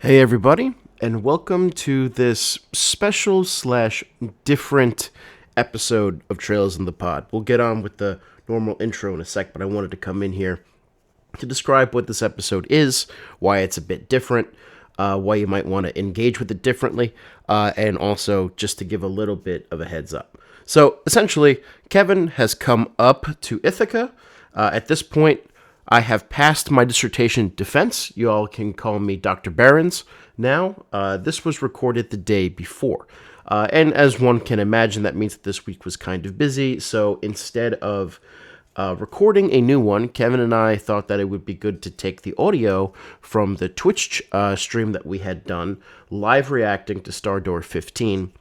Hey everybody, and welcome to this special slash different episode of Trails in the Pod. We'll get on with the normal intro in a sec, but I wanted to come in here to describe what this episode is, why it's a bit different, why you might want to engage with it differently, and also just to give a little bit of a heads up. So essentially, Kevin has come up to Ithaca. At this point, I have passed my dissertation defense. You all can call me Dr. Barons now. This was recorded the day before. And as one can imagine, that means that this week was kind of busy. So instead of recording a new one, Kevin and I thought that it would be good to take the audio from the Twitch stream that we had done, live reacting to Stardoor 15,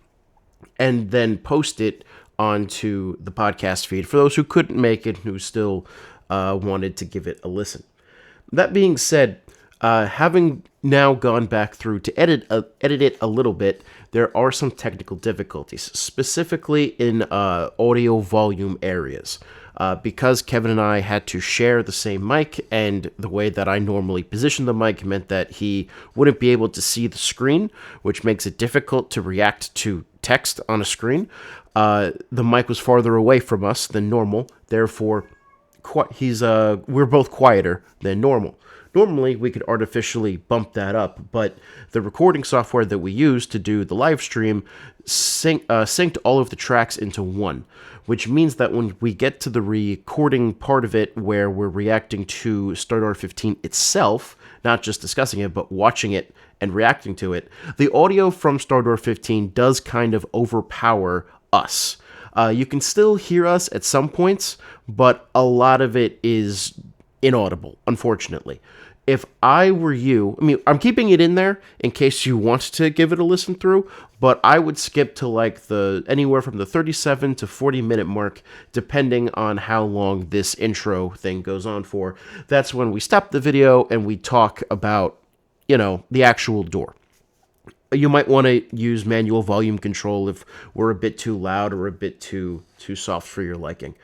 and then post it onto the podcast feed for those who couldn't make it and who still wanted to give it a listen. That being said, having now gone back through to edit it a little bit, there are some technical difficulties, specifically in audio volume areas. Because Kevin and I had to share the same mic, and the way that I normally position the mic meant that he wouldn't be able to see the screen, which makes it difficult to react to text on a screen. The mic was farther away from us than normal, therefore we're both quieter than normal. Normally, we could artificially bump that up, but the recording software that we use to do the live stream synced all of the tracks into one, which means that when we get to the recording part of it where we're reacting to Stardoor 15 itself, not just discussing it, but watching it and reacting to it, the audio from Stardoor 15 does kind of overpower us. You can still hear us at some points, but a lot of it is inaudible, unfortunately. If I were you, I'm keeping it in there in case you want to give it a listen through, but I would skip to like anywhere from the 37 to 40 minute mark, depending on how long this intro thing goes on for. That's when we stop the video and we talk about, the actual door. You might want to use manual volume control if we're a bit too loud or a bit too soft for your liking.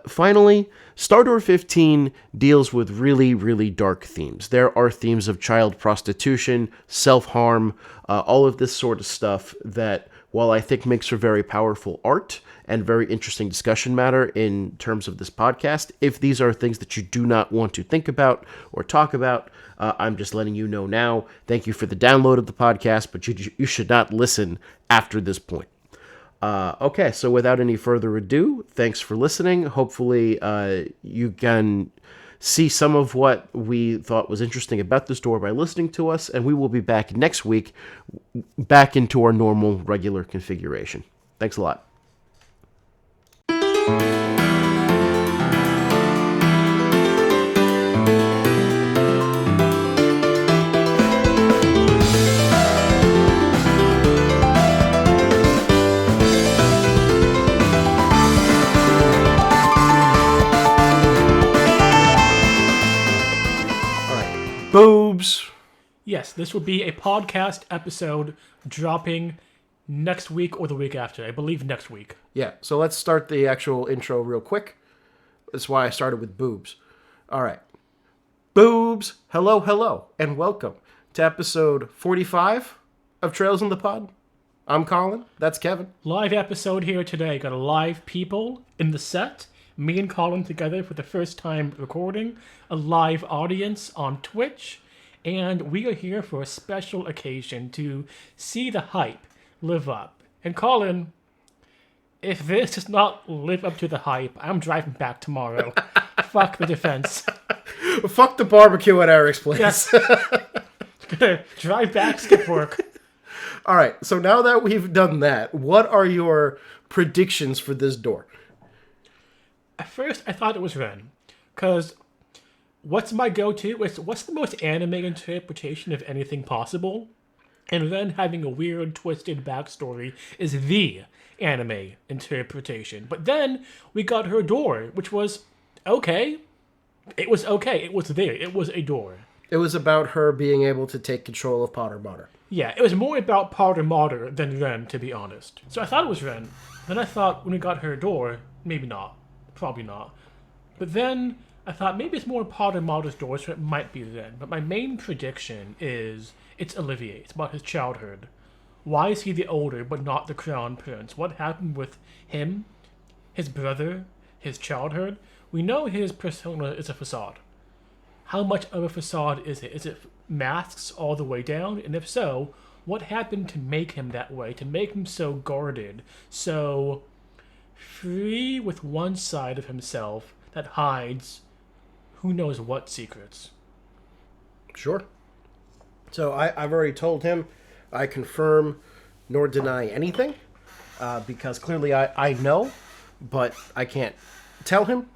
Finally, Stardoor 15 deals with really, really dark themes. There are themes of child prostitution, self-harm, all of this sort of stuff that, while I think makes for very powerful art and very interesting discussion matter in terms of this podcast, if these are things that you do not want to think about or talk about, I'm just letting you know now. Thank you for the download of the podcast, but you should not listen after this point. Okay, so without any further ado, thanks for listening. Hopefully you can see some of what we thought was interesting about the store by listening to us, and we will be back next week, back into our normal, regular configuration. Thanks a lot. Boobs. Yes, this will be a podcast episode dropping next week or the week after. I believe next week. Yeah, so let's start the actual intro real quick. That's why I started with boobs. All right. Boobs. Hello, and welcome to episode 45 of Trails in the Pod. I'm Colin. That's Kevin. Live episode here today. Got a live people in the set. Me and Colin together for the first time recording. A live audience on Twitch. And we are here for a special occasion to see the hype live up. And Colin, if this does not live up to the hype, I'm driving back tomorrow. Fuck the defense. Fuck the barbecue at Eric's place. Yes. Gonna drive back, skip work. All right, so now that we've done that, what are your predictions for this door? At first, I thought it was Ren. Because what's my go-to? What's the most anime interpretation of anything possible? And Ren having a weird, twisted backstory is the anime interpretation. But then we got her door, which was okay. It was okay. It was there. It was a door. It was about her being able to take control of Potter Mater. Yeah, it was more about Potter Mater than Ren, to be honest. So I thought it was Ren. Then I thought when we got her door, maybe not. Probably not. But then I thought maybe it's more Potter Mother's door, so it might be then. But my main prediction is it's Olivier. It's about his childhood. Why is he the older but not the crown prince? What happened with him, his brother, his childhood? We know his persona is a facade. How much of a facade is it? Is it masks all the way down? And if so, what happened to make him that way? To make him so guarded, so free with one side of himself that hides who knows what secrets? Sure. So I've already told him I confirm nor deny anything because clearly I know, but I can't tell him.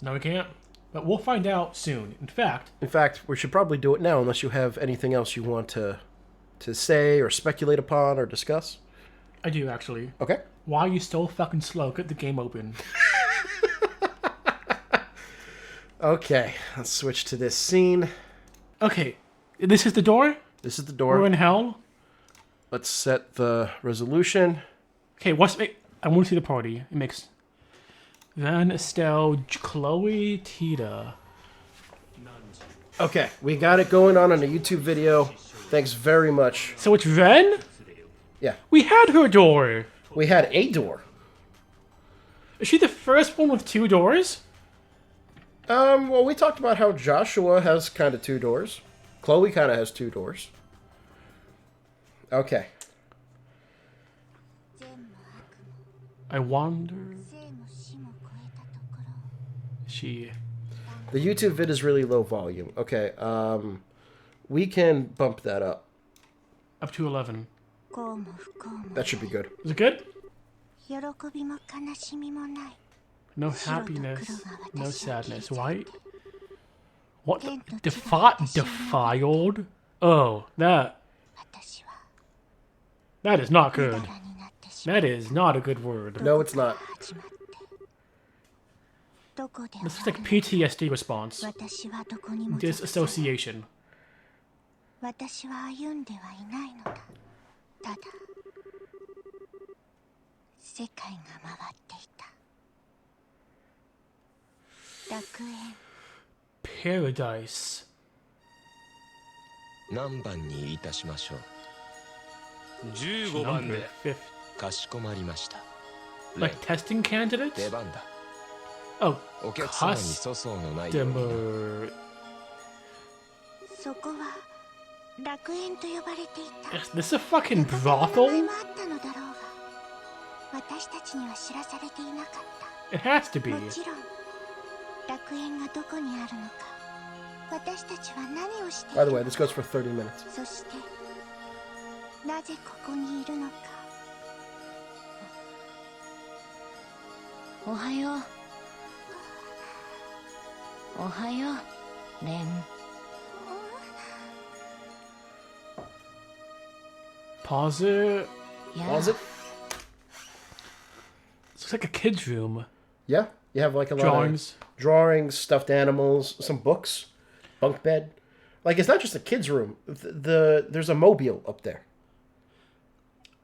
No, we can't. But we'll find out soon. In fact, we should probably do it now unless you have anything else you want to say or speculate upon or discuss. I do actually. Okay. Why are you so fucking slow? Get the game open. Okay, let's switch to this scene. Okay, this is the door? This is the door. We're in hell? Let's set the resolution. Okay, I want to see the party. It makes... Van, Estelle, Chloe, Tita. Okay, we got it going on a YouTube video. Thanks very much. So it's Ren? Yeah. We had her door. We had a door. Is she the first one with 2 doors? Well, we talked about how Joshua has kind of 2 doors. Chloe kind of has 2 doors. Okay. I wonder... She... The YouTube vid is really low volume. Okay, we can bump that up. Up to 11. That should be good. Is it good? No happiness, no sadness. Why? What? Defiled? Oh, that is not good. That is not a good word. No, it's not. This is like PTSD response. Disassociation. Paradise. 何番にいたしましょう。 15番 Number で 5. かしこまりました。 Like testing candidates? 出番だ。 Oh, お客様に粗相のないように。 customer. そこは楽園と呼ばれていた。 Is this a fucking 名 brothel? 前もあったのだろうが、私たちには知らされていなかっ It has to た。 be. もちろん、楽園がどこにあるのか、私たちは何をしてい By the る way, の this か、 goes for 30 minutes. そして、なぜここにいるのか。おはよう。おはよう、レン。 Pause it. Pause it? It's like a kid's room. Yeah, you have like a lot Drawings. of drawings, stuffed animals, some books, bunk bed. Like it's not just a kid's room. There's a mobile up there.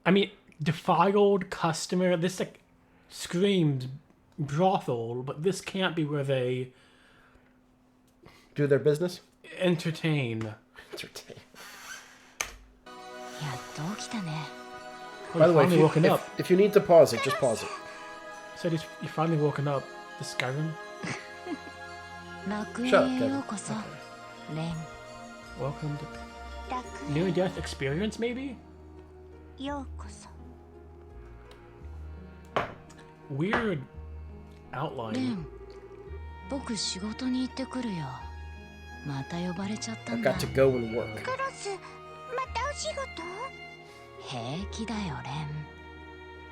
I mean, defiled customer. This like screams brothel, but this can't be where they Do their business. entertain. Entertain. やっと起きたね。 Oh, By you the way, if finally you, woken up. if you need to pause it, just pause it. Said you finally woken up. The Skyrim. 楽 Shut up, 園へ Kevin. ようこそ、レン。 Welcome to 楽 near 園 death experience, maybe. ようこそ。 Weird レ outline. ン、僕仕事に行ってくるよ。また呼ばれちゃった I've んだ。 got to go and work. クロス、またお仕事？平気だよ、レン。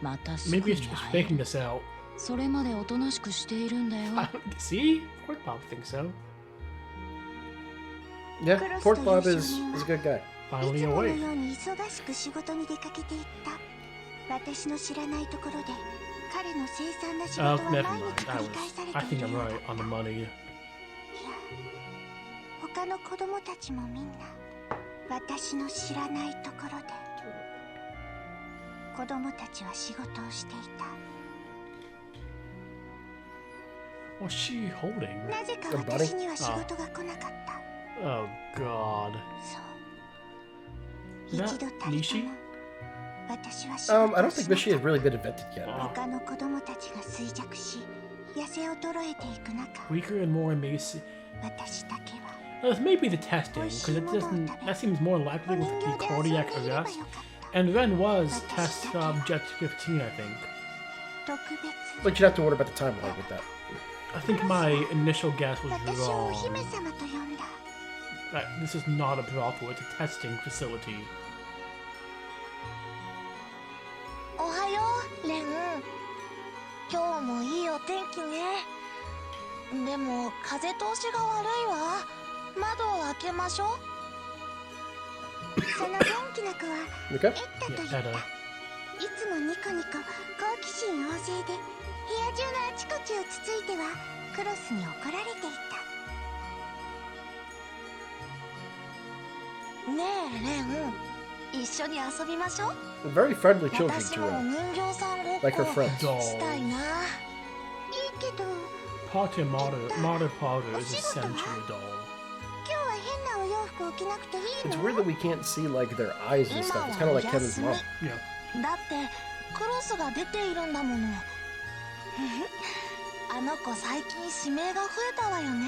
またすぐ Maybe に it's just 会え making る。 this out. それまでおとなしくしているんだよ。 See? Pork Bob thinks so. Yeah, Pork Bob is a good guy. い Finally つもの awake. ように忙しく仕事に出かけていった。私の知らないところで彼の凄惨な仕事 Oh, は never 毎 mind. 日 I 繰り返さ was. れ I てい think る I'm ようだ。 right on the money. いや、他の子供たちもみんな私の知らないところで子供たちは仕事をしていた。What's she holding? なぜか A buddy? 私には仕事が来なかった。 Oh God. そう。 Is 一 that 度たりと Nishi? も私は仕 I 事 don't を think しな Mishi has really been invented yet. 他の子供たちが衰弱し痩せ衰えていく中 Weaker and more emaciated. 私だけは This may be the testing, because it doesn't. That seems more likely お with 人 the 形で遊ん cardiac でいればよ arrest. かった And Ren was test subject 15, I think. 特別 But you'd have to wonder about the timeline with that. I think my initial guess was 私をお wrong. 姫様と呼んだ This is not a brothel; it's a testing facility. おはようレン今日もいいお天気ねでも風通しが悪いわ窓を開けましょうその元気な子は Okay. エッタと言った Yeah, Etta. いつもニコニコ好奇心旺盛で部屋中のあちこちをつついてはクロスに怒られていたねえレン一緒に遊びましょう Very friendly children 私 to もお her. 人形さんごっ Like her こ friends. したい Dolls. ないいけど Potter Martyr Potter is essentially a doll. 今日は変なお洋服を着なくていい It's の weird that we can't see like their eyes and stuff. It's kind of like Kevin's mom. Yeah. だってクロスが出ているんだものあの子最近指名が増えたわよね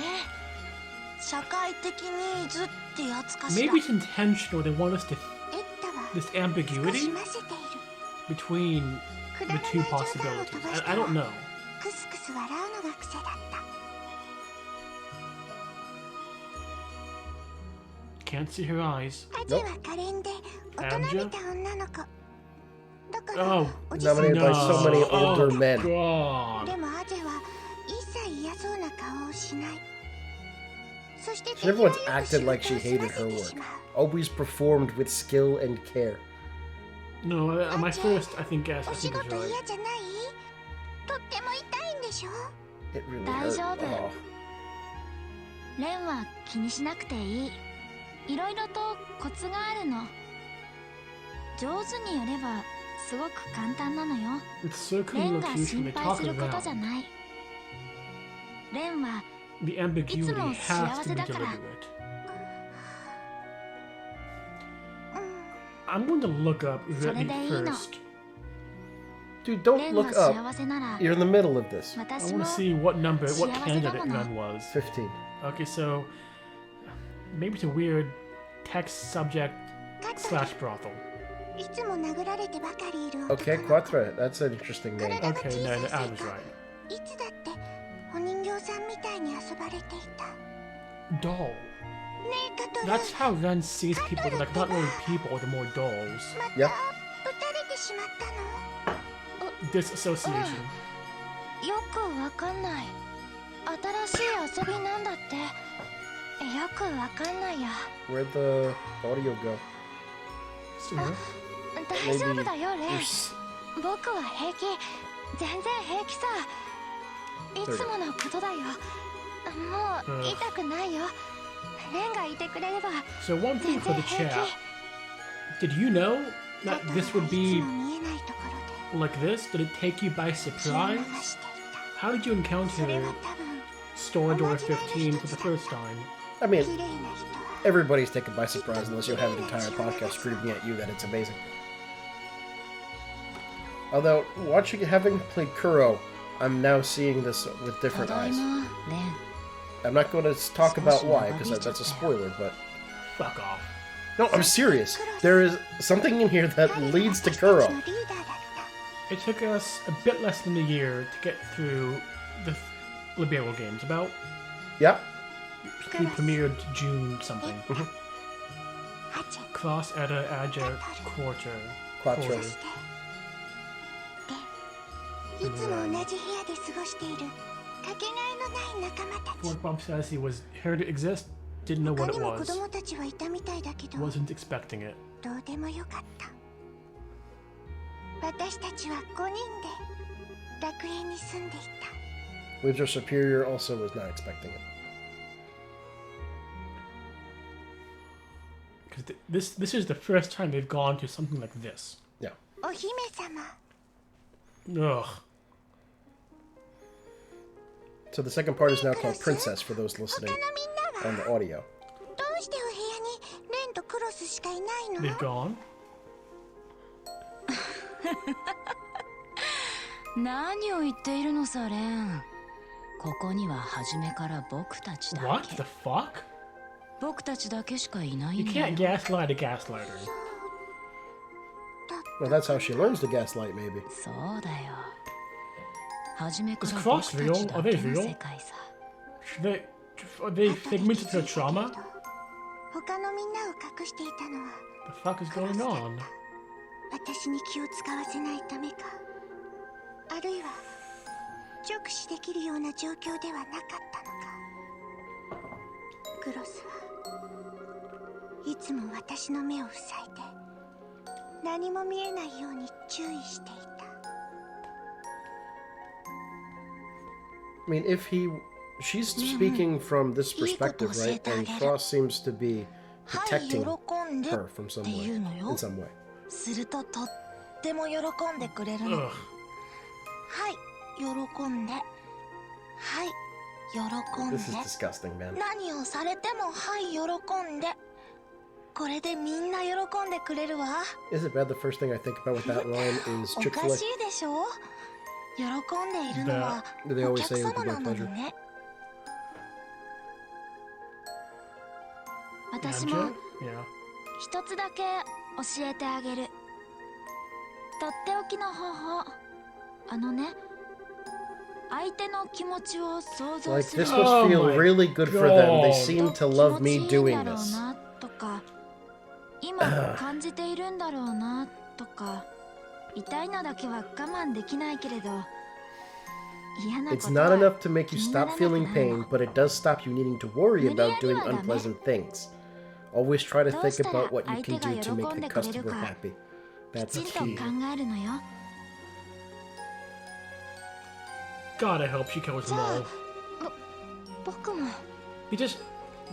社会的ニーズってやつかしら Maybe it's intentional. They want us to エッタは this 少し ambiguity ませている between く the だらない two 冗談を possibilities. 飛ばし I た don't ら know. クスクス笑うのが癖だった Can't see her eyes. アジは可憐で大人びた女の子だから Oh, おじさん Nominated by so many older Oh, men. God. でもアジェは一切嫌そうな顔をしないそして So everyone's acted like she hated her work. Always performed with skill and care. No, my first, I think, guess, お I 仕 think 事 is right. 嫌じゃないとっても痛いんでしょ It really 大 hurt. 丈夫 Oh. レンは気にしなくていいいろいろとコツがあるの上手にやればすごく簡単なのよ It's レ circling ンが location. 心 They 配 talk することじゃ around. ないレンは The ambiguity いつも has to 幸せ be だから。 deliberate. I'm going to look up それ Ren でいいの first. Dude, レ don't ンが look up. 幸せなら You're in the middle of this. I 私 want も to see what number, what 幸せだ candidate もの Ren was. 15. Okay, so maybe it's a weird text subject カッ slash brothel. いつも殴られてばかりいる男の子 Okay, Quattro. That's an interesting name. 体が Okay, 小 no, さい no, せ I い was か right. いつだってお人形さんみたいに遊ばれていた Doll. ねえカトル That's how Ren sees people. They're like not really people, they're more dolls. また Yep. 撃たれてしまったの Disassociation. よくわかんない新しい遊びなんだってよくわかんないや Where'd the audio go? So, 大丈夫だよレン There's- 僕は平気全然平気さいつものことだよもう痛くないよレンがいてくれれば so one 全 thing 然 for the 平 chat. 気 Did you know あ that とは this would いつ be も見えないところで like this? Did it take you by 血を surprise? 流してい How did you たそれ encounter は多分 Store Door 15 for the first time? I mean, 綺麗な人は everybody's taken by surprise unless you have an entire podcast screaming at you that it's amazing. Although, having played Kuro, I'm now seeing this with た different だい eyes. まレン I'm not going to talk about why, because that's a spoiler, but... Fuck off. No, I'm serious. There is something in here that leads to 私たち Kuro. のリーダーだった It took us a bit less than a year to get through the Libero games. About Yep. we premiered June something. ハチェ Cross Edda Aja Quarter. Quattro. そしてでいつも同じ部屋で過ごしているかけがえのない仲間たち What Bob says he was heard it exist, didn't know 他 what に it も子 was, 供たちはいたみたいだけど wasn't expecting it. どうでもよかった私たちは5人で楽園に住んでいた Waves are superior also was not expecting it. Because this is the first time they've gone to something like this. Yeah. お姫様 Ugh. So the second part is now called Princess for those listening 他のみんなは on the audio. どうしてお部屋にレンとクロスしかいないの？ They've gone. 何を言っているのさ、レン。ここには初めから僕たちだ What け the。fuck? 僕たちだけしかいない You んだよ can't。gaslight a gaslighter. Well, that's how she learns to gaslight, maybe. そうだよ。初めから Is 僕 Cross た real? ち Are だ they けの real? 世界さ。Are they figments of her trauma? 他のみんなを隠していたのは The fuck is going on? 私に気を使わせないためか、あるいは直視できるような状況ではなかったのか。クロスはいつも私の目を塞いで何も見えないように注意していた。 I mean, she's speaking from this perspective, right? And Cross seems to be protecting her from some way, in some way. するととっても喜んでくれるの。 Ugh. はい、喜んで。はい、喜んで。 This is disgusting, man. 何をされてもはい喜んで。これでみんな喜んでくれるわ。 Is it bad? The first thing I think about with that line is お Chick か fil しいでしょ？喜んでいるのは Do they お always 客 say it with 様な their のに pleasure? ね。私 Gotcha? も Yeah. 一つだけ教えてあげる。とっておきの方法。あのね、相手の気持ちを想像 Like, する this の must Oh feel my really good for them. They God. seem と to 気 love 持ち me いいん doing だろう this. なとか、今感じているんだろうなとか、痛いのだけは我慢できないけれど、嫌なこ It's と not は enough to make you 気に stop ならなく feeling なる pain, の。 but it does stop you needing to worry about doing unpleasant things. Always try to think about what you can do to make the customer happy. き That's ちんと key. 考えるのよ。 God, I hope she kills them all. 僕も He just,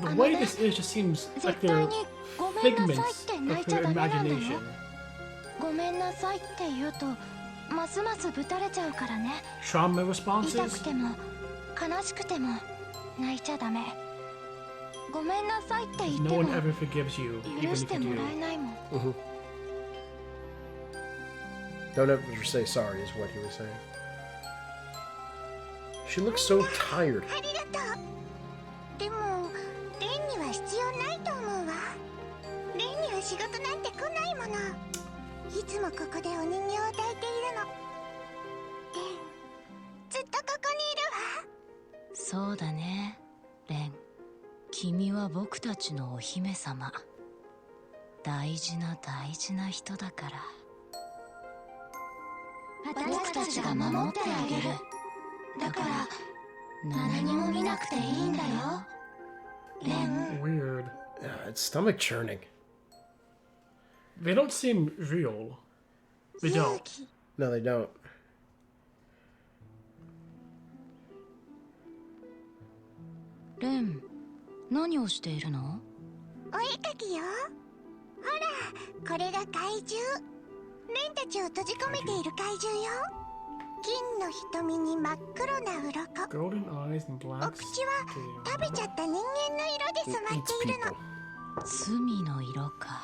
the way this is just seems 絶 like 対 they're にごめんなさい figments って泣い of ちゃ her ダメなんだよ。 imagination. ごめんなさいって言うとますますぶたれちゃうからね。 Trauma 痛 responses? くても悲しくても泣いちゃダメ。ごめんなさいって言って No も one ever forgives you, 許 even し if て you もらえ do. ないもん。 Don't ever say sorry, is what he was saying. She looks so tired. ありがとう。でもレンには必要ないと思うわ。レンには仕事なんて来ないもの。いつもここでお人形を抱いているの。レン、ずっとここにいるわ。そうだね、レン。君は僕たちのお姫様。大事な大事な人だから。僕たちが守ってあげる。だから何も見なくていいんだよ。レン。 Weird. It's stomach churning. They don't seem real. They 勇 don't. 気。 No, they don't. レン、何をしているの？お絵かきよ。ほら、これが怪獣。レンたちを閉じ込めている怪獣よ。金の瞳に真っ黒な鱗。 Golden eyes and お black 口は scales. 食べちゃった人間の色で染ま Eats っているの。 people. 罪の色か。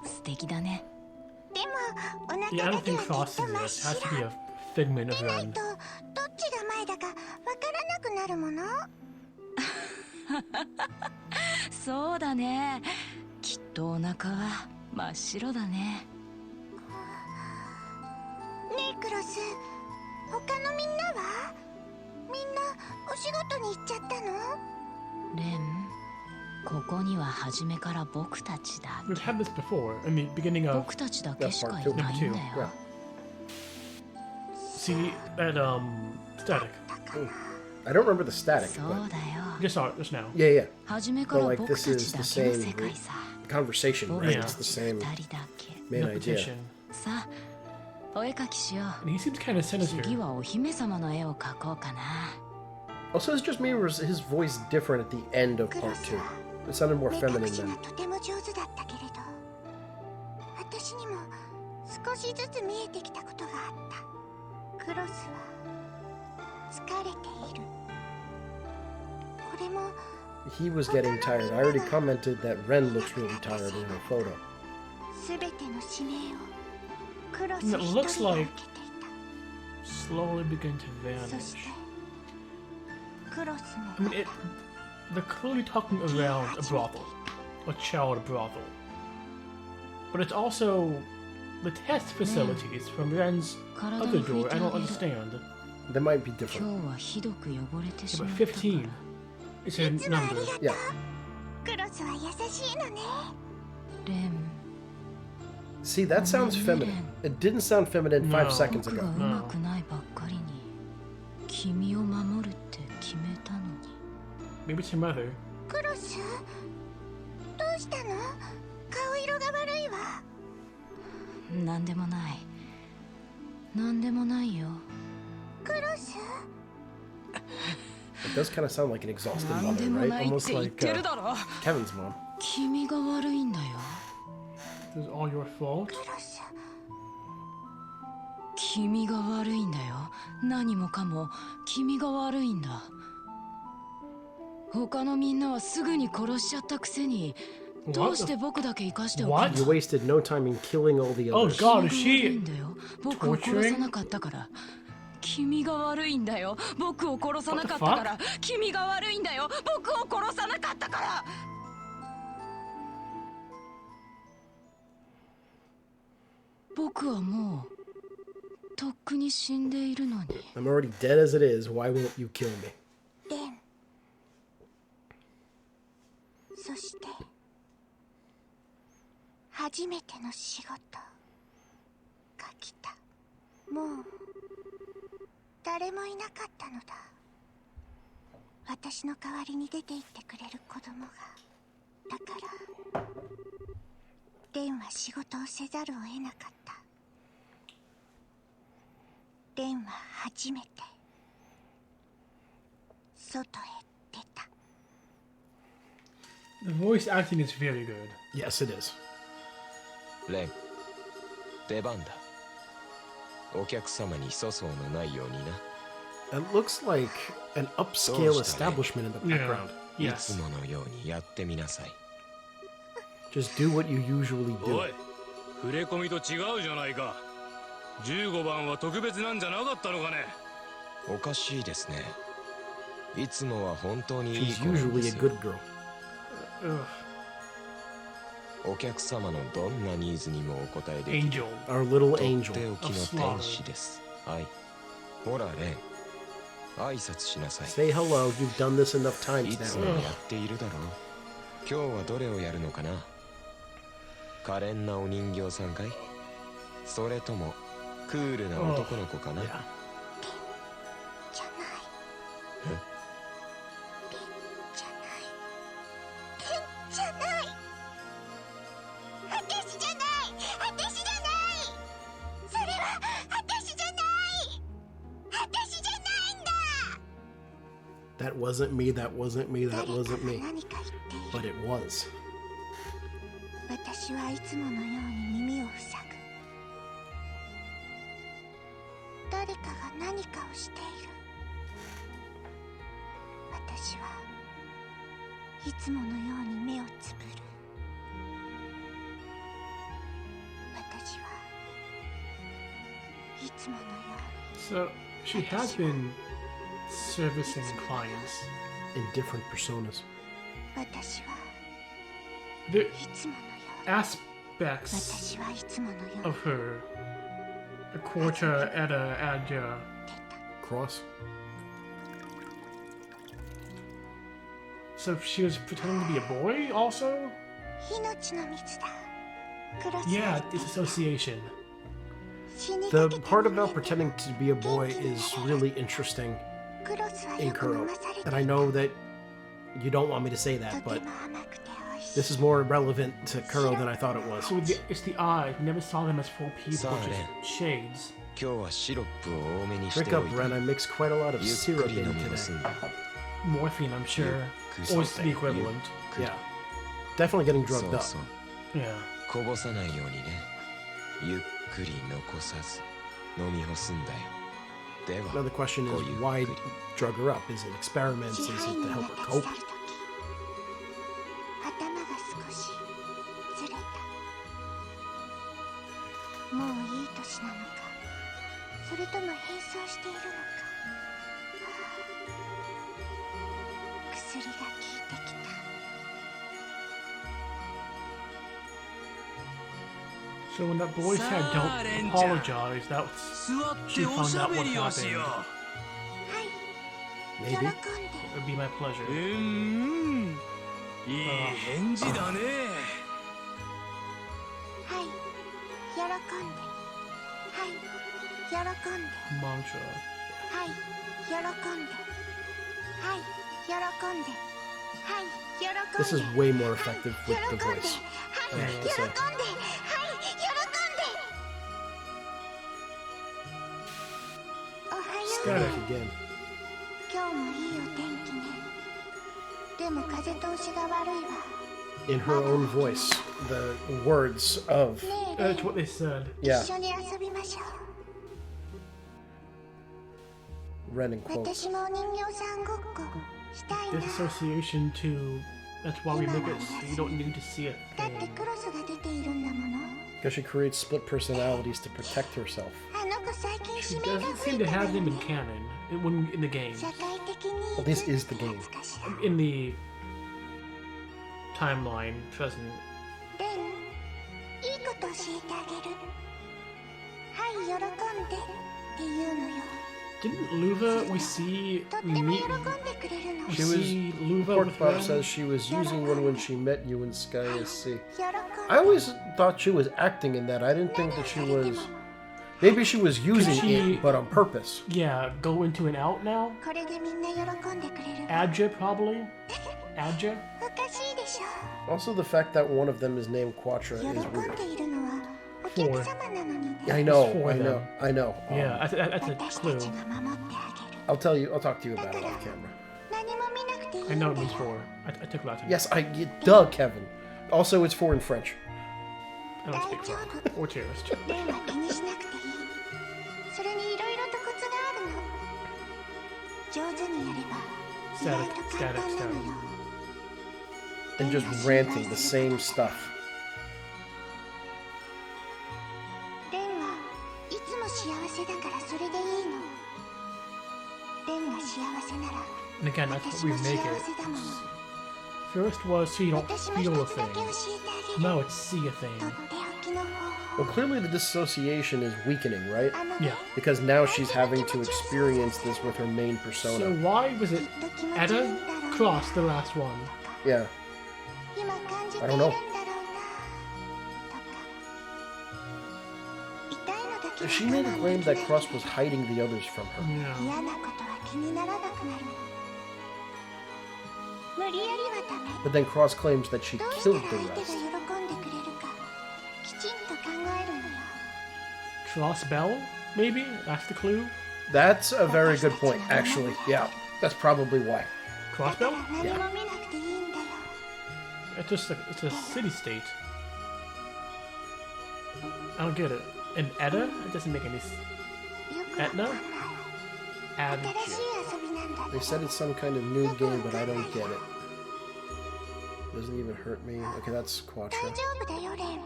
素敵だね。でもお Yeah, I 腹 don't だけ think は Cross きっ is と真っ this. It has to be 白。 a figment of でない them. とどっちが前だかわからなくなるもの。そうだね。きっとお腹は真っ白だね。ねえクロス、他のみんなは？みんなお仕事に行っちゃったの？レン、ここには初めから僕たちだ We've had this before in the beginning け。 of. 僕たちだけしかいないんだ Number よ。 See that static. I don't remember the static, そう but だよ。 Just saw it just now. yeah, 初めから But, like, 僕た this ち is だ the けの same 世界さ。 conversation, 僕 right? た It's the ち same 二人だけ。 main idea. Repetition. さあ、お絵描きしよ And he seems kind of う。 sinister. 次はお姫様の絵を描こうかな。 Also, it's just me, or is his voice different at the end of クロ part ス 2? は It sounded more 目 feminine 隠しが then. とても上手だったけれど、私にも少しずつ見えてきたことがあった。クロスは疲れている。これも He was getting tired. I already commented that Ren looks really tired in her photo. 全ての使命をクロス And 一 it 人が looks 受けてい like た。 slowly begin to そ vanish. してクロス I も mean, they're clearly talking around a brothel, a child brothel. But it's also the test facilities from Ren's other door. I don't understand. They might be 今 different. 日はひどく汚れて Yeah, し but まったから 15 is her いつもあ number. りがとう。 Yeah. クロスは優しいのね。レン See, that sounds feminine. It didn't sound feminine 5 No. seconds 僕が ago. うまくないばっかりに君を守るって決めたのに Maybe it's her mother. クロスどうしたの？顔色が悪いわ。なんでもないなんでもないよクロス It does kind of sound like an exhausted なん mother, でも right? ないっ Almost て言っ like てるだろ Kevin's mom. 君が悪いんだよ This is all your fault. クロス君が悪いんだよ何もかも君が悪いんだ他のみんなはすぐに殺しちゃったくせにどうして僕だけ生かしておくの What? You wasted no time in killing all the Oh others. God, is 君が悪いん she? だよ僕を殺さなかったから君が悪いんだよ僕を殺さなかったから君が悪いんだよ僕を殺さなかったから僕はもうとっくに死んでいるのに I'm already dead as it is. Why won't you kill me? レンそして初めての仕事が来た。もう誰もいなかったのだ。私の代わりに出て行ってくれる子供が。だからレンは仕事をせざるを得なかった。レンは初めて外へ出た。 The voice acting is very good. Yes, it is. レン出番だお客様に粗相のないようにな It looks like an upscale establishment in the Yeah. background. い Yes. つものようにやってみなさい Just do what you usually お do. い触れ込みと違うじゃないか15番は特別なんじゃなかったのかねおかしいですねいつもは本当にいい She's 子なんで usually a すよ good girl. Ugh. お客様のどんなニーズにもお答えできる Angel. Our little とって angel. おきの天使ですはいほらレン挨拶しなさい Say hello. You've done this enough い times つ now. もやっているだろう今日はどれをやるのかな可憐なお人形さんかいそれともクールな男の子かな Yeah. じゃない えレンじゃないレンじゃない私じゃない私じゃないそれは私じゃない私じゃないんだ That wasn't me. That wasn't me. That 誰か wasn't が me. 何か言っている But it was. 私はいつものように耳を塞ぐ誰かが何かをしている私はいつものように目をつぶる私はいつものよ So she has been servicing clients. In different personas. うに私は There いつものように aspects 私はいつものように of her. A quarter at Cross. So she was pretending to be a boy also? 命の水だクロス Yeah, it's association. 死に The かけた part 胸 about pretending to be a boy is really interesting クロスは in よく Kuro. 飲まされて And I know that you don't want me to say と that, て but も甘くて美味しい this is more relevant to Kuro than I thought it was. So it's the eyes. We never saw them as full people, Sorry. just shades. 今日はシロップを多めにし Drink てお up, いて Ren. I mixed quite a lot of ゆっ syrup くり in 飲みますん today. だ Morphine, I'm sure. Yeah. Or it's the equivalent. Yeah. Definitely getting そ drugged う up. そう Yeah. こぼさないようにねゆっくり残さず飲み干すんだよでは Now the question is, why drug her up? Is it experiments? 支 Is 配 it に to な help ろう her と cope? した時頭が少しずれた。もういい年なのか、それとも変装しているのか。薬が効いてきた。 So when that boy said, "Don't apologize," that was 座って she お found しゃ out べ what りをし happened. よ はい、喜 Maybe. んで。 It would be my pleasure. ういい返事だねはい、喜んで。はい、喜んで。 Mantra. はい、喜んで。はい、喜んで。はい、喜んで。 This is way more effective with the 喜んで。 voice. はい、 I have 喜 to んで。はい、 say. 喜んで。おはよう。 Static again. 今日もいいお天気ね。でも風通しが悪いわ。 In her own voice, the words of ねえ、レ That's ン what they said. 一 yeah, 緒に遊びましょう。 Ren and quotes. 私もお人形さんごっこしたいな。 Disassociation to. That's why we make it so you don't need to see it. だってクロスが出ているんだもの。 Because she creates split personalities to protect herself. あの子最近 She 指名が doesn't 増え seem to たわ have よ them in ね。 canon. In the game. 社会的に Well, this is the game. やつかしら。 In the timeline, present. レン、いいこと教えてあげる。はい、喜んでって言うのよ。 Didn't Luva we see とって we も meet 喜んでくれるの。 we She was- see Luva Pork with Bob Ren? says she was using one when she met you in Sky SC. 喜ん I で。 always thought she was acting in that. I didn't think that she was. Maybe she was using she- it, but on purpose. Yeah, go into and out now. これでみんな喜んでくれる。 Adja probably. Adja. おかしいでしょ。 Also, the fact that one of them is named Quattro 喜 is ん weird. でいるのはお客様なのにね。 I know, for I know, them. I know. Yeah, that's a 私た clue. ちが守ってあげる。 I'll tell you. I'll talk to you about it off camera. 何も見なくていい I んだ know よ it means for. I took Latin. Yes, duh, Kevin. Also, it's for in French. I don't speak 大丈 French. 夫。 Or terrorist. レンは気にしなくていい。それにいろいろとコツがあるの。上手にやれば意外と簡単なのよ。 And just ranting the same stuff. レンはいつも幸せだからそれでいいの。レンが幸せなら And again, that's 私 what we も幸 make せ it. だもの。 First was so you don't 私も feel 一 a つだけ教 thing. えてあげる。 Now it's see a とっ thing. ておきの方 Well, 法。 clearly the dissociation is weakening, right? あの Yeah. ね、 Because now she's having to experience this with her main So persona. why was き it っと気持ちいいんだろ Etta うな Cross the last one? Yeah. 今感じてい I る don't んだろう know. なとか。痛いのだけ She は made 我 a 慢 claim できな that い Cross was hiding the others from her. Yeah. 嫌なことは気にならなくなるの。無理やりはダメ。 But then Cross claims that she どうした killed ら the 相手が rest. 喜んでくれるかきちんと考えるのよ。 Cross Bell? Maybe? That's the clue? That's a very good point, actually. Yeah, that's probably why. だ Cross から Bell? 何も見なくていいんだよ。 It's a city state. I don't get it. And Etta? It doesn't make any sense. よくわかんない。 Adja. 新しい遊びなんだ They said it's some kind of new game, but I don't get it. Doesn't even hurt me. Okay, that's 大 Quattro. 丈夫だよ、レン。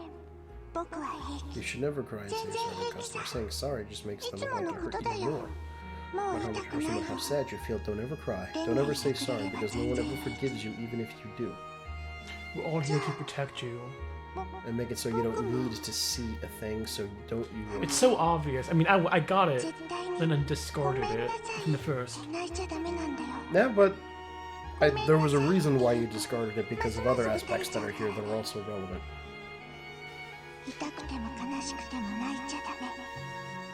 僕は平 You 気。 should never cry and say sorry to customers. Saying sorry just makes them want to hurt you even more. もう But 言い how た much く hurt ない someone よ how。sad you feel, don't ever cry. Don't ever say sorry because no one ever forgives you even if you do. We're all here to protect you. And make it so you don't need to see a thing, so don't you It's so obvious. I mean, I got it, 絶対に then I discarded ごめん it なさい from the first. 泣いちゃダメなんだよ。 Yeah, but there was a reason why you discarded it because of other aspects that are here that are also relevant. 痛くても悲しくても泣いちゃダメ。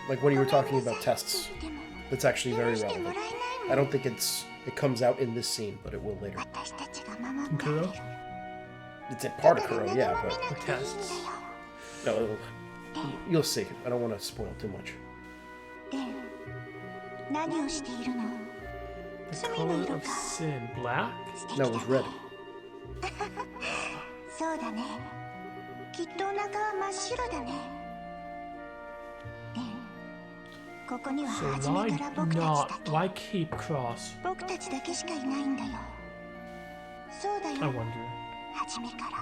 Like when you were talking about tests. でも That's actually very 許しても relevant. らえない I もん。 don't think it comes out in this scene, but it will later. 私たちが守ってあげる。 It's a part of Kuro, だ yeah, から何も見 but なくていいんだよ。 no, you'll see. I don't want to spoil too much. レン、何をしているの？ The color of sin. Black? 素敵 No, だ it ね was red. そうだね。きっとお腹は真っ白だね。レン、ここには So 初 why めから僕たちだ not? け Why keep Cross? 僕たちだけしかいないんだよ。そうだ I よ、 wonder. 初めから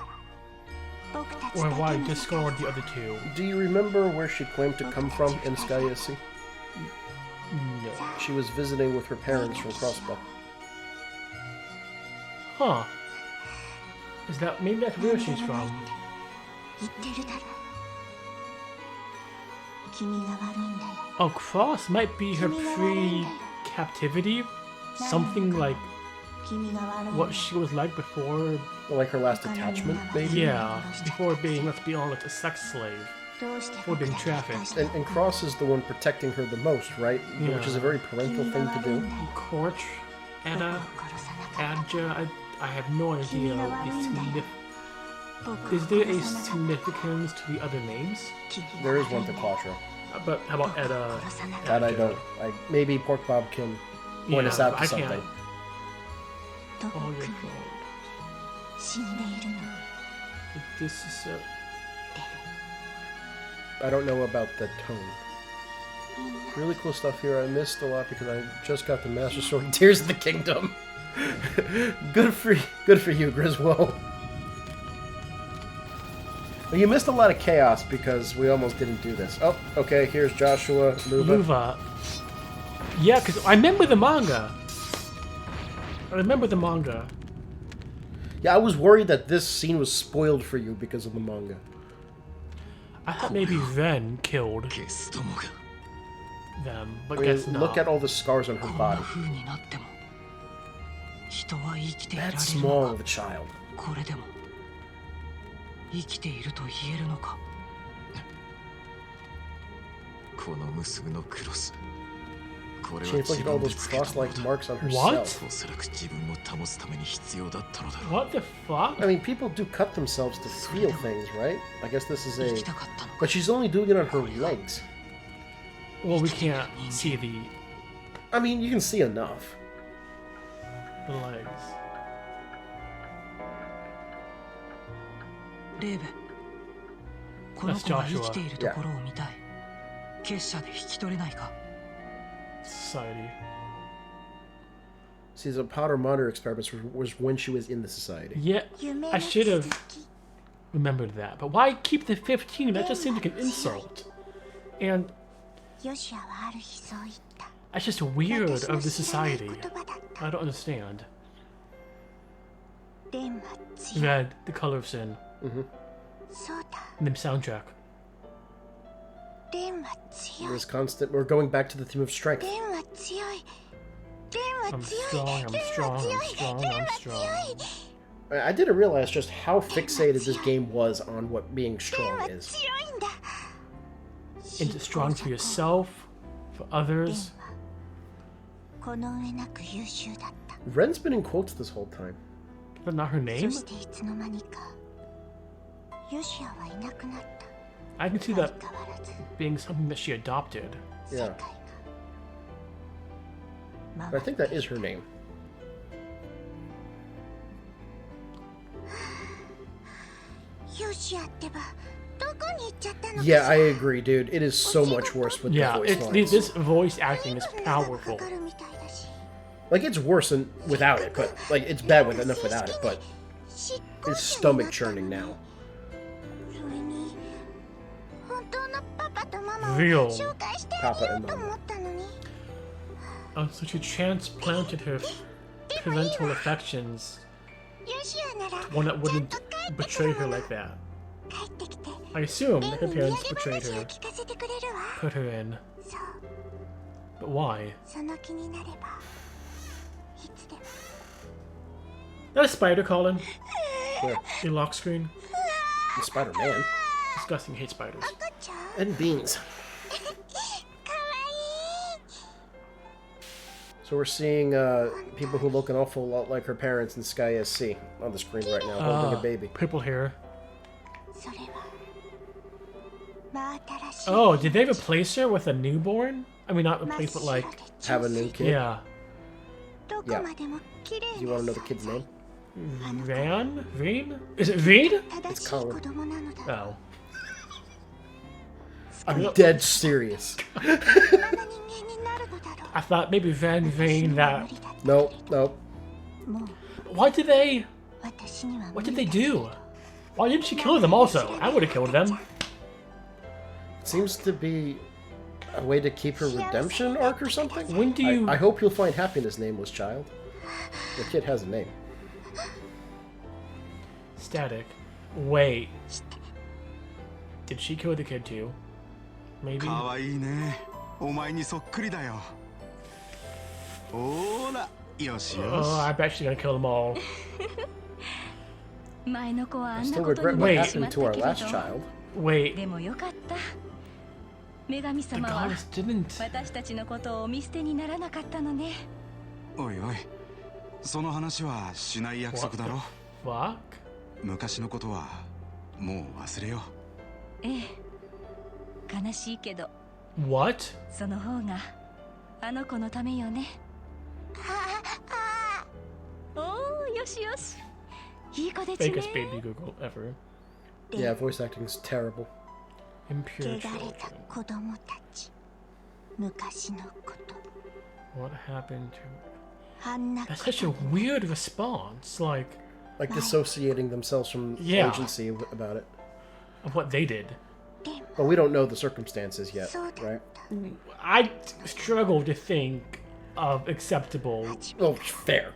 僕たち Or だ why けの世界 discard the other two? Do you remember where she claimed to come from in Sky SC? No. She was visiting with her parents from Crossbow. Huh. Is that maybe that's where she's from? 言ってるだろ。君が悪いんだよ。 Oh, Cross might be her pre-captivity? Something like 君が悪いんだよ。 what she was like before. Well, like her last attachment, maybe? Yeah, before being, let's be honest, a sex slave. どうして Before 僕 being たちを trafficked. 出した And Cross is the one protecting her the most, right? Yeah. Which is a very parental thing to do. Korch, Edda, 殺さなかった Adja, I have no idea. Is 僕 there を a 殺さなかっ significance to the other names? た君 There が is 悪い one ん to だよ Claudia. But how about Edda? 殺さなかっ That I don't. Maybe Pork Bob can point us Yeah, out to I something. can't. たど Oh, こ you're に cold. 死んでいるの。 This is a... I don't know about the tone. Really cool stuff here. I missed a lot because I just got the Master Sword Tears of the Kingdom. Good for you, Griswold. Well, you missed a lot of chaos because we almost didn't do this. Oh, okay, here's Joshua, Luva. Luva. Yeah, because I remember the manga. I remember the manga. Yeah, I was worried that this scene was spoiled for you because of the manga. I thought maybe Ven killed ゲストもが them, but I mean, guess not. look at all the scars on her こんな body. 風になっても人は生きていられ That る small の of か a child. これでも生きていると言えるのかこの無数のクロスこれ She は inflicted 自 all 分で those つけたもの cross-like だ marks on What? herself. おそらく自分を保つために必要だったのだろう What the fuck? I mean, people do cut themselves to feel things, right? I guess this is 生 a... きたかったのか But she's only doing it on her legs. Well, we can't see the I mean, you can see enough. legs. レーベこの子が生きているところを見たい結社で引き取れないか Society. See, the powder monitor experiments was when she was in the society. Yeah, 夢 I の should have 続き remembered that. But why keep the 15? That just seems like an insult. And ヨシュアはある日そう言った。 that's just weird 私の of the 知らない society. 言葉だった I don't understand. 電は強い Red, the color of sin, そうだ and the soundtrack. 電は強い This constant... We're going back to the theme of strength. 電は強い電は I'm 強い strong, I'm 電 strong, は I'm 強い strong, 電 I'm は strong. 強い I didn't realize just how fixated this game was on what being 電 strong は is. 強いんだ And it's strong for yourself, for 電 others. はこの上なく優秀だった Ren's been in quotes this whole time. But not her そ name? していつの間にかヨシュアはいなくなった I can see 相 that 変わらず being something that she adopted. 世 Yeah. 界 But が I think that is her name. ヨシュアってばどこに行っちゃったのか Yeah, I agree, dude. It is so much worse with Yeah, the voice it's, lines. this voice acting is 迷惑 powerful. かかるみたいだし Like, it's worse than without it, but... Like, it's bad with enough without it, but... 執行 It's 者にな stomach ったの churning now. それに本当のパパとママを Real 紹介してあげようと思ったのに Oh, so she transplanted her parental affections, ヨシュアなら one that ちゃん wouldn't と帰って betray く her るの like that. 帰ってきて I assume ベ that her ンに土産 parents betrayed 話を her, 聞かせてくれるわ put her in. そう But why? その気になればいつでも That a spider, Colin. Where? A lock screen. The Spider-Man. Disgusting, hate spiders. 赤ちゃん And beans. かわいい So we're seeing people who look an awful lot like her parents in Sky SC on the screen right now, holding a baby. Purple hair. それは真新しい Oh, did they replace her with a newborn? I mean, not 真っ replace, but 白 like, で Have a 調 new 整 kid. yeah. どこまでも綺麗 Do you な want to know the 存 kid's 在 name? Van? Veen? Is it Veen? 正しい Colin. 子供なのだ Oh. I'm dead serious. 立派な人間になるのだろう。 I thought maybe Van Vane that. Nope, nope. もう Why did they? 私には What did they do? Why didn't she kill them also? I would have killed them. Seems to be a way to keep her redemption arc or something. When do you? I hope you'll find happiness, nameless child. The kid has a name. Static. Wait. Did she kill the kid too? Maybe. かわいいね。お前にそっくりだよ。ほーら、よしよ Oh, し。 I bet she's gonna kill them all. 前の子はあ I んな still ことに regret な what ってしま happened った to our けれ last ど child. Wait. でもよかった女神 The 様は goddess didn't. 私たちのことをお見捨てにならなかったのね。おいおい、その話はしない約束だろ。 Fuck. 昔のことはもう忘れよええ、悲しいけど What? その方があの子のためよね。おお、よしよし、いい子でちね。 Fakest baby Google ever. Yeah, voice acting is terrible. Impure 汚れた children. 子供たち。昔のこと。 What happened to? あんな That's こ such a と weird response. Like Like dissociating themselves from Yeah. agency about it. of what they did. でも But we don't know the circumstances yet, そうだっ right? た。 I struggle to think of acceptable. 初め Oh, fair.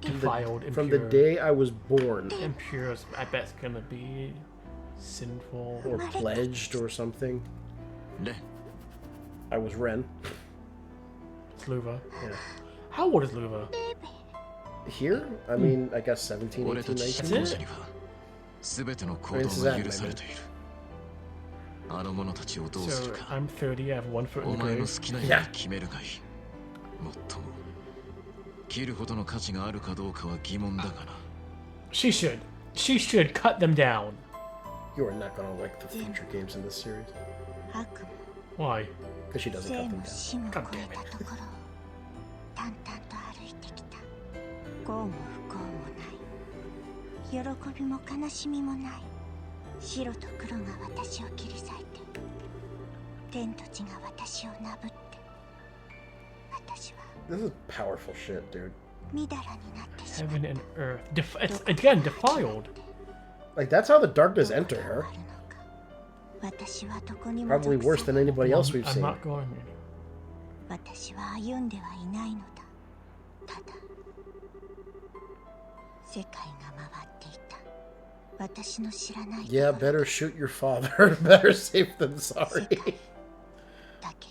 でも Defiled, From the impure. day I was born, Impure, I bet it's gonna be sinful. or pledged or something. I was Ren. It's Luva. Yeah. How old is Luva? Here? I mean, I guess 17, 俺た 18, ち 19. 19? 者には全ての行動が許されている。あの者たちをどうす So るか I'm 30. I have 1 foot お in the 前の grave. 好きなように決めるがいい。もっとも切るほどの価値があるかどうかは疑問だがな。 She should. She should cut them down. You are not gonna like the future games in this series. 悪夢 Why? Because she doesn't 生 cut them も down. 死も超えたところを淡々と歩いてきた。幸も不幸もない。喜びも悲しみもない。白と黒が私を切り裂いて、天と地が私をなぶって、私は This is powerful shit, dude. みだらになってしまう。 Heaven and earth. It's again defiled. Like, that's how the darkness entered her. 私はどこにも Probably 属 worse さ than ない anybody else we've I'm seen. not going. 私は歩んではいないのだ。ただ世界が回っていた。私の知らない Yeah, better shoot your father. Better safe than 世 sorry. 界だけ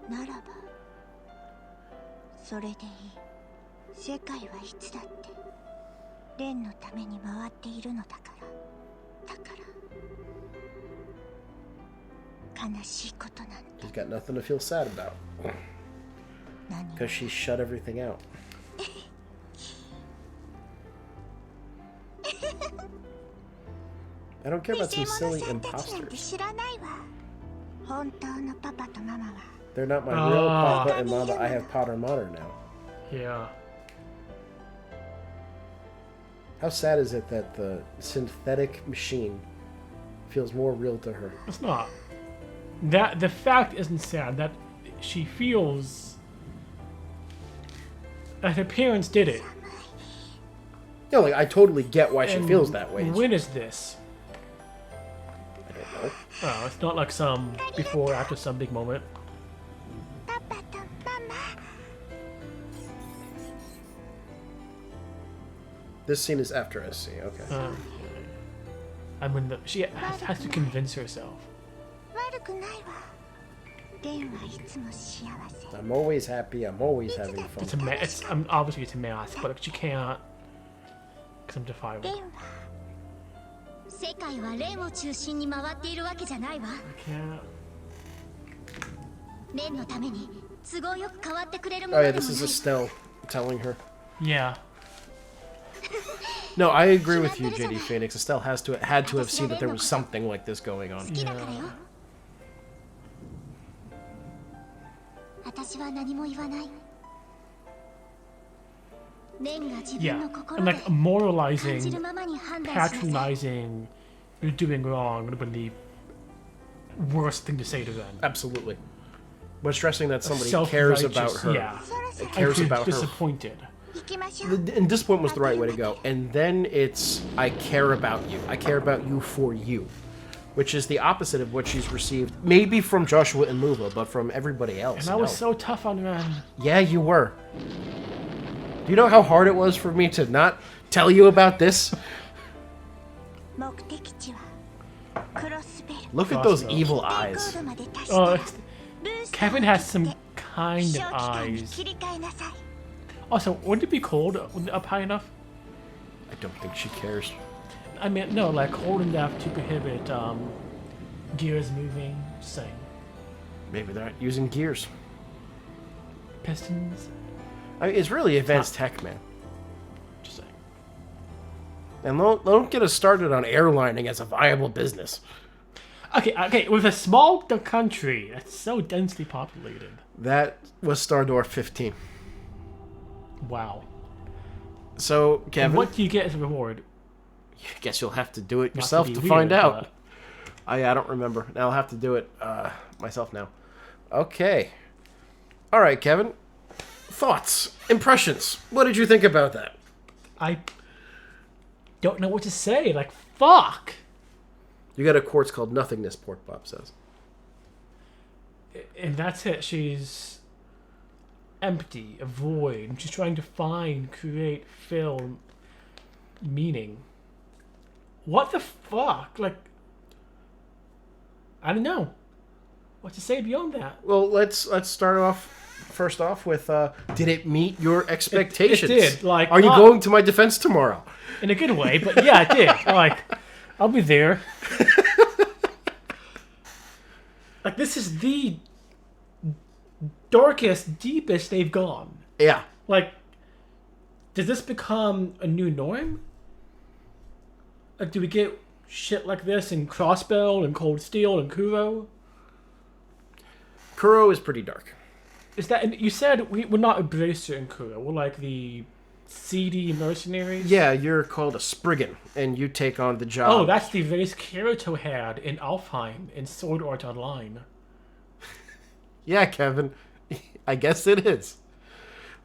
が。ならばそれでいい。世界はいつだってレンのために回っているのだから。だから悲しいことなんて She's got nothing to feel sad about. 何も Because she shut everything out. I don't care about 偽 some 物 silly さんたちなんて imposters. 知らないわ。本当のパパとママは They're not my real Ah. papa and mama. I have Potter Motter now. Yeah. How sad is it that the synthetic machine feels more real to her? It's not. That the fact isn't sad. That she feels that her parents did it. Yeah, like, I totally get why she And feels that way. When is this? I don't know. Oh, it's not like some before or after some big moment. パパとママ。 This scene is after SC. Okay. I mean, she has to convince herself. 悪くないわ。レンはいつも幸せ。 I'm always happy. I'm always having It's a fun. it's obviously it's a math, but she can't because I'm defiled. レンは世界はレンを中心に回っているわけじゃないわ。 I can't. レンのために都合よく変わってくれるも Oh の yeah, でも this ない is Estelle telling her. Yeah. No, I agree with you, JD Phoenix. Estelle had to have seen that there was something like this going on. 好きだからよ。私は何も言わない。Yeah, and like moralizing, patronizing, you're doing wrong would have been the worst thing to say to them. Absolutely. But stressing that somebody cares about her. Yeah. Cares about her. Disappointed. And disappointment was the right way to go. And then it's, I care about you. I care about you for you. Which is the opposite of what she's received. Maybe from Joshua and Mula, but from everybody else. And I was so tough on Ren. Yeah, you were. Do you know how hard it was for me to not tell you about this? Look at those evil eyes. Kevin has some kind of eyes. Also, wouldn't it be cold up high enough? I don't think she cares. I mean, no, like cold enough to prohibit gears moving, saying. Maybe they're not using gears. Pistons. I mean, it's really advanced tech, man. Just saying. And don't get us started on airlining as a viable business. Okay, with a small country that's so densely populated. That was Stardor 15. Wow. So, Kevin... And what do you get as a reward? I guess you'll have to do it yourself to find out. I don't remember. Now I'll have to do it myself now. Okay. All right, Kevin. Thoughts, impressions. What did you think about that? I don't know what to say. Like, fuck. You got a quartz called nothingness, Pork Bob says. And that's it. She's empty, a void. She's trying to find, create, fill meaning. What the fuck? Like, I don't know what to say beyond that. Well, let's start off first off with did it meet your expectations? It did. Like, are you going to my defense tomorrow? In a good way, but yeah, it did. Like, I'll be there. Like, this is the darkest, deepest they've gone. Yeah. Like, does this become a new norm? Like, do we get shit like this in Crossbell and Cold Steel and Kuro? Kuro is pretty dark. Is that... And you said we're not a bracer in Kuro. We're like the seedy mercenaries? Yeah, you're called a Spriggan, and you take on the job. Oh, that's the race Kirito had in Alfheim in Sword Art Online. Yeah, Kevin. I guess it is.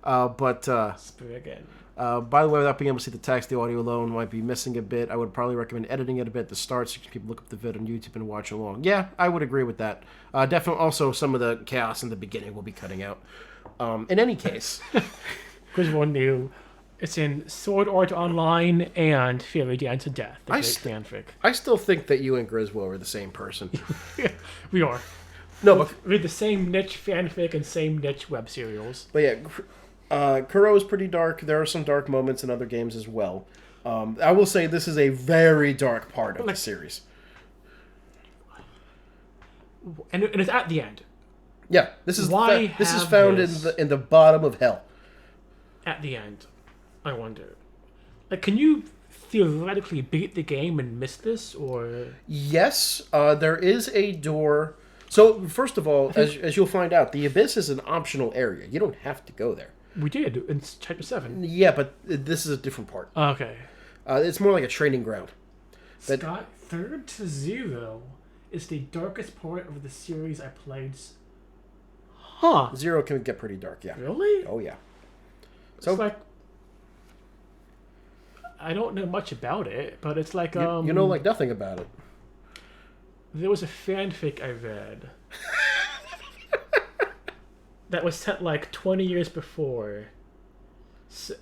Spriggan. By the way, without being able to see the text, the audio alone might be missing a bit. I would probably recommend editing it a bit at the start so people look up the vid on YouTube and watch along. Yeah, I would agree with that. Definitely also some of the chaos in the beginning will be cutting out. In any case. Griswold knew it's in Sword Art Online and Fairy Dance of Death, the great fanfic. I still think that you and Griswold are the same person. We are. No, but read the same niche fanfic and same niche web serials. But yeah, Kuro is pretty dark. There are some dark moments in other games as well. I will say this is a very dark part of the series. And it's at the end. Yeah, this is found in the bottom of hell. At the end, I wonder. Like, can you theoretically beat the game and miss this, or? Yes, there is a door. So first of all, as you'll find out, the Abyss is an optional area. You don't have to go there. We did in Chapter 7. Yeah, but this is a different part. Okay. It's more like a training ground. Scott, 3rd to 0 is the darkest part of the series I played. Huh. 0 can get pretty dark, yeah. Really? Oh, yeah. So, it's like... I don't know much about it, but it's like... You know like nothing about it. There was a fanfic I read that was set like 20 years before,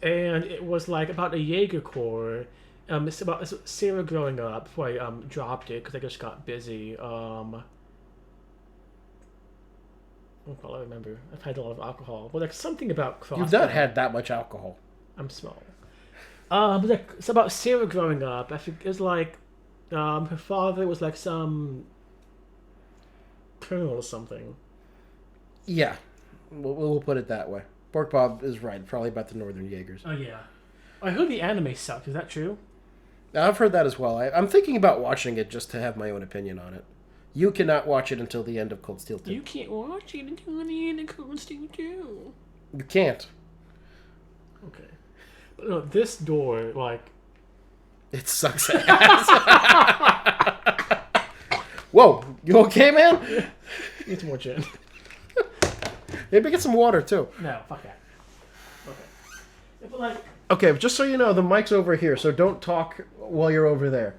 and it was like about a Jaeger Corps. It's about Sarah growing up before I dropped it because I just got busy. Well, I remember I've had a lot of alcohol, but like something about cross. You've not had that much alcohol. I'm small. But like, it's about Sarah growing up. I think it's like her father was like some colonel or something. Yeah, we'll put it that way. Pork Bob is right. Probably about the Northern Jaegers. Oh yeah, I heard the anime sucked. Is that true? I've heard that as well. I'm thinking about watching it just to have my own opinion on it. You cannot watch it until the end of Cold Steel 2. You can't watch it until the end of Cold Steel 2. You can't. Okay. No, this door, like, It sucks ass. Whoa, you okay, man? need some more gin. Maybe get some water too. No, fuck that. Okay. Yeah, but like, Okay, just so you know, the mic's over here, so don't talk while you're over there.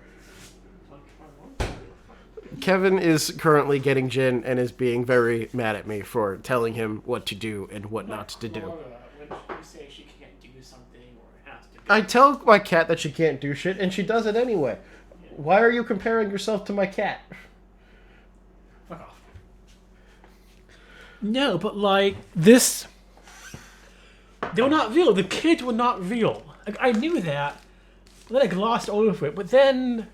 Kevin is currently getting gin and is being very mad at me for telling him what to do and what not to do. when you say she can't do something or has to. I tell my cat that she can't do shit, and she does it anyway. Why are you comparing yourself to my cat? Fuck off. No, but like this, they were not real. The kids were not real. Like, I knew that, but then I glossed over it. But then,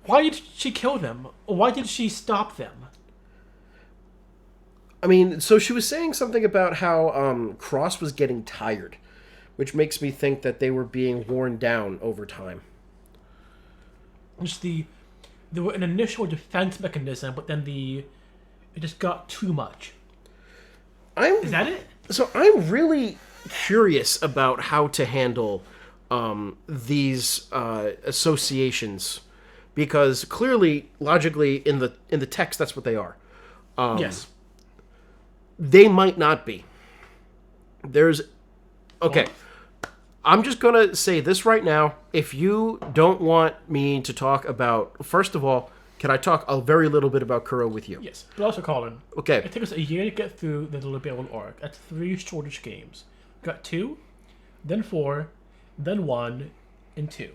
why did she kill them? Or why did she stop them? I mean, so she was saying something about how Cross was getting tired, which makes me think that they were being worn down over time. Just there were an initial defense mechanism, but then it just got too much. Is that it? So I'm really curious about how to handle these associations, because clearly, logically, in the text, that's what they are. Yes. They might not be. There's... Okay. I'm just going to say this right now. If you don't want me to talk about... First of all, can I talk a very little bit about Kuro with you? Yes. But also, Colin. Okay. It took us a year to get through the Libelle arc. That's 3 shortish games. Got 2, then 4, then 1, and 2.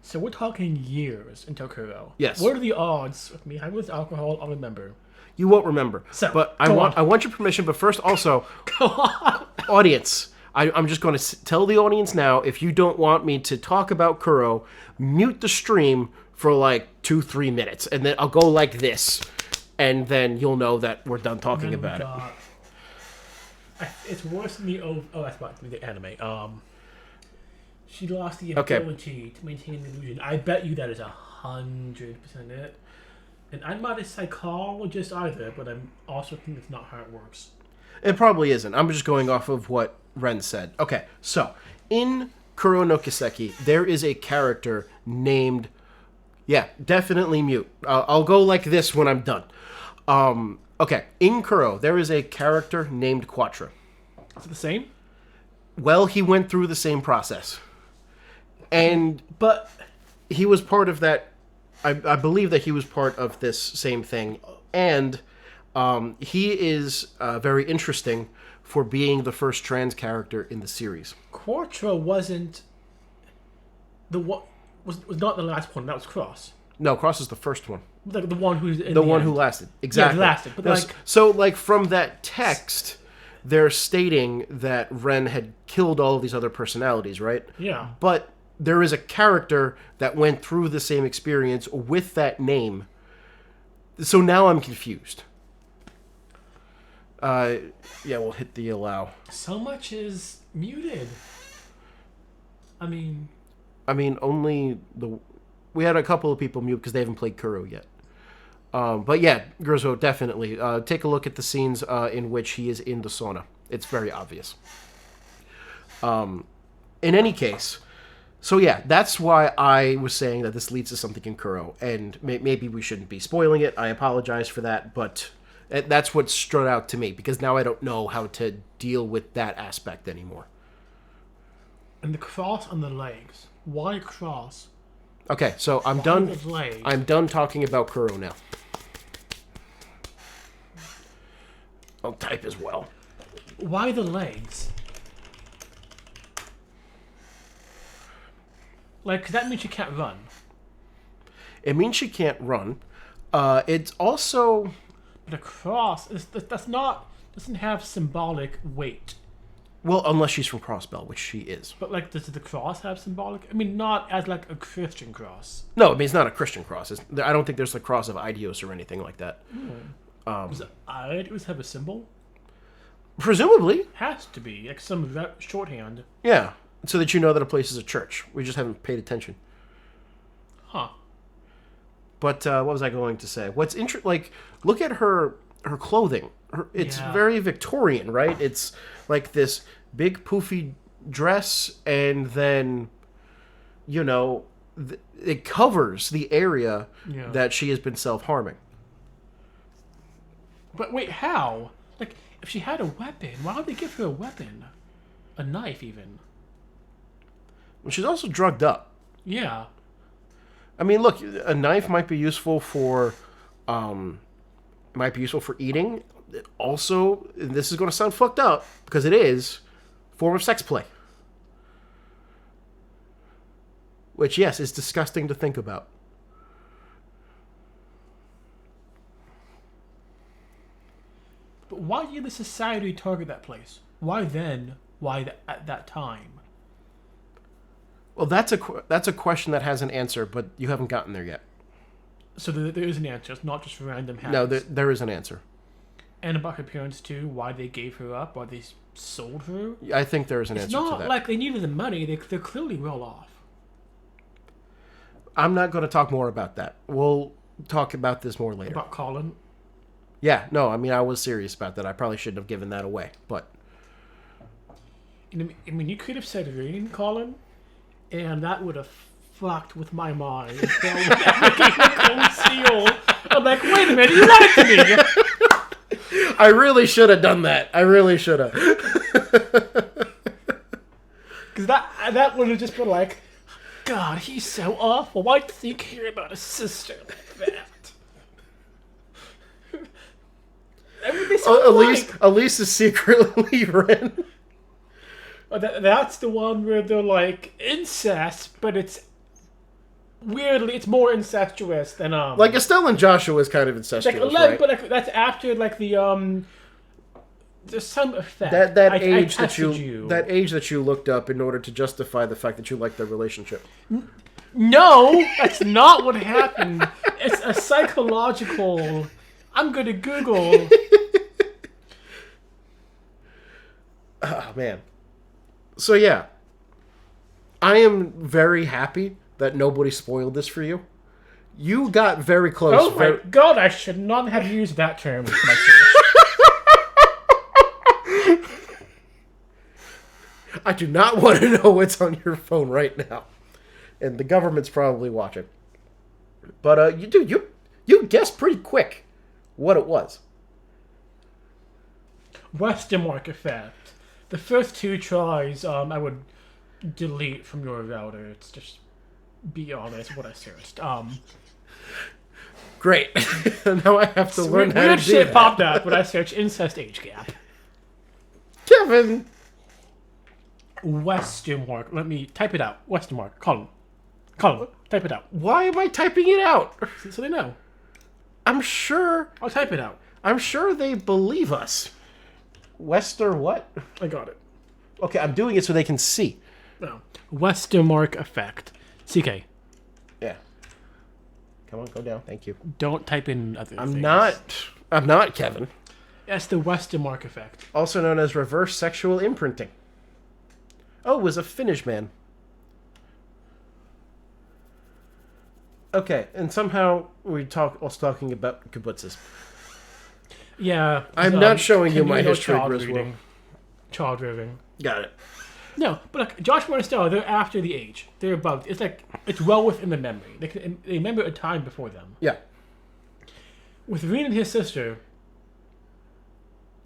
So we're talking years until Kuro. Yes. What are the odds of me having this alcohol? I'll remember. You won't remember. So, but go on. I want your permission, but first also... Go on. Audience... I'm just going to tell the audience now, if you don't want me to talk about Kuro, mute the stream for like 2-3 minutes, and then I'll go like this, and then you'll know that we're done talking about it. It's worse than the that's about the anime. She lost the Okay. ability to maintain the illusion. I bet you that is 100% it. And I'm not a psychologist either, but I'm also think that's not how it works. It probably isn't. I'm just going off of what Ren said. Okay, so in Kuro no Kiseki, there is a character named... Yeah, definitely mute. I'll go like this when I'm done. Okay, in Kuro, there is a character named Quattro. Is it the same? Well, he went through the same process. And... But... He was part of that... I believe that he was part of this same thing. And he is very interesting for being the first trans character in the series. Quattro wasn't... Was not the last one. That was Cross. No, Cross is the first one. The one who's in The one end. who lasted. Exactly. Yeah, lasted. But like... So, like, from that text, they're stating that Ren had killed all of these other personalities, right? Yeah. But there is a character that went through the same experience with that name. So now I'm confused. Yeah, we'll hit the allow. So much is muted. I mean, only we had a couple of people mute because they haven't played Kuro yet. But yeah, Gurzo, definitely. Take a look at the scenes in which he is in the sauna. It's very obvious. In any case, so yeah, that's why I was saying that this leads to something in Kuro, and maybe we shouldn't be spoiling it. I apologize for that, but that's what stood out to me, because now I don't know how to deal with that aspect anymore. and the cross on the legs. Why cross? Okay, so I'm Why done. the legs? I'm done talking about Kuro now. I'll type as well. Why the legs? Like, 'cause that means you can't run. It means she can't run. It's also... But a cross, doesn't have symbolic weight. Well, unless she's from Crossbell, which she is. But, like, does the cross have symbolic? I mean, not as, like, a Christian cross. No, I mean, it's not a Christian cross. I don't think there's the cross of Idios or anything like that. Does Idios have a symbol? Presumably. Has to be. Like, some shorthand. Yeah, so that you know that a place is a church. We just haven't paid attention. Huh. But what was I going to say? What's interesting, like, look at her clothing. It's Yeah. very Victorian, right? It's like this big poofy dress, and then, it covers the area that she has been self-harming. But wait, how? Like, if she had a weapon, why would they give her a weapon? A knife, even. Well, she's also drugged up. Yeah. I mean, look, a knife might be useful for, eating. Also, and this is going to sound fucked up because it is, form of sex play. Which, yes, is disgusting to think about. But why did the society target that place? Why then? Why at that time? Well, that's a question that has an answer, but you haven't gotten there yet. So there is an answer. It's not just random habits. No, there is an answer. And about her parents too. Why they gave her up? Why they sold her? I think there is an answer to that. It's not like they needed the money. They're clearly well off. I'm not going to talk more about that. We'll talk about this more later. About Colin? Yeah, no, I mean, I was serious about that. I probably shouldn't have given that away, but... I mean, you could have said rain, Colin, and that would have fucked with my mind. Seal. I'm like, wait a minute, you lied to me! I really should have done that. I really should have. Because that would have just been like, God, he's so awful. Why does he care about a sister like that? I mean, Elise is secretly Ren. That's the one where they're like incest, but it's weirdly it's more incestuous than like Estelle and Joshua is kind of incestuous, like 11, right? but like that's after like the there's some effect that I age tested that age that you looked up in order to justify the fact that you liked their relationship. No, that's not what happened. It's a psychological. I'm gonna Google. Oh man. So yeah, I am very happy that nobody spoiled this for you. You got very close. Oh my God! I should not have used that term with my search. I do not want to know what's on your phone right now, and the government's probably watching. But you guessed pretty quick what it was. Westermark effect. The first two tries, I would delete from your router. It's just be honest what I searched. Great. Now I have to learn how to do weird shit that. popped up when I searched incest age gap. Kevin. Westermark. Let me type it out. Westermark. Colin, type it out. Why am I typing it out? So they know. I'm sure I'll type it out. I'm sure they believe us. Wester what? I got it. Okay, I'm doing it so they can see. No. Westermark effect. CK. Yeah. Come on, go down. Thank you. Don't type in other things. I'm not Kevin. That's the Westermark effect. Also known as reverse sexual imprinting. Oh, it was a Finnish man. Okay, and somehow we was talking about kibbutzes. Yeah. I'm not showing you my history, child Griswold. reading. Child reading. Got it. No, but like Joshua and Estelle, they're after the age. They're above. It's like it's well within the memory. They remember a time before them. Yeah. With Reed and his sister,